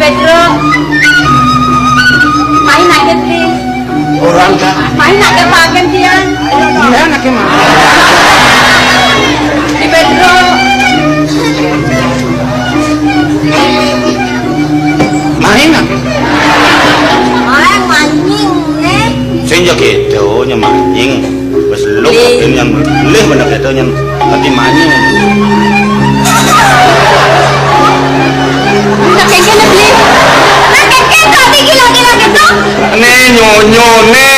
Pedro. Main aja sih. Orang kan. Main aja makan dia. Iya anaknya mah. Di Pedro. Main anaknya. Main mancing nih. Sing yo gitu nya mancing. Wis lu kapten yang leh bener gitu nya nanti mancing. Nak kengken beli. Nak kengken tadi gila-gila gitu. Ne nyonyo ne.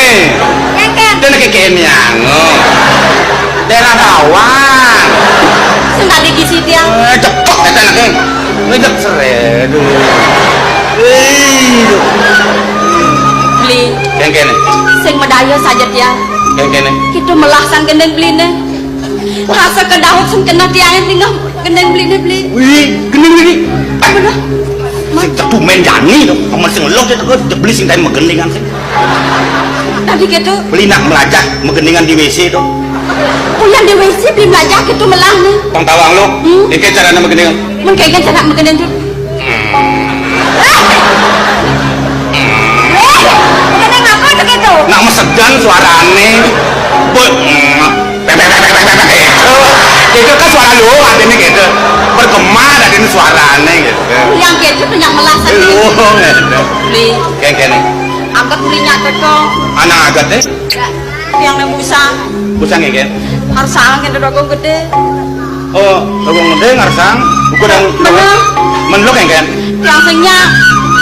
Kengken. Dan kekenyang. Daerah rawan. Sing tadi di situ yang. Cepet eta anaknya. Ngejek seredu. Beli. Kengken. Sing medaya saja dia. Kengken. Kita melahsan gendeng beli nih. Rasa kedahut sing kena tiangin tinggal gendeng beli nih beli. Wih, gening ini. Bener. Sing tetu men jani tuh. Amun sing ngelok itu beli sing tadi megeningan sih. Tadi gitu. Beli nak melajak megeningan di WC tuh. Pulang di WC beli belanja gitu melah nih. Tong tawang lo. Iki carane megeningan. Mun kengken cara megendeng tuh. Gendeng apa tuh gitu? Nak mesegan suarane. Boy. Itu kan suara lu artinya gitu. Bergema dari suarane gitu. Yang gitu tuh yang melahsan Lu gitu. gitu. Beli. Kengkene. Angkat beli nyatet kok. Anak agat teh. Yang nemu usang. Busang ya, Harus sang gitu dogong gede. Oh, logong gede ngarsang. Buku dan Mana? menlok ya, kan? Yang sengnya.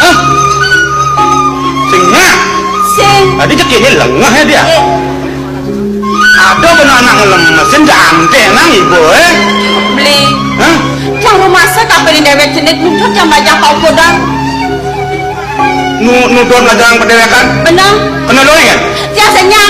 Hah? Singnya? Sing. Tadi cekinya lengah ya dia. Ada benar anak ngelemesin jante nang ibu Beli. Hah? Yang rumah saya kapan dewek jenis nuntut yang banyak kau kodang. Nudon lajang pendewekan. Benar. Kena lo ya? Yang sengnya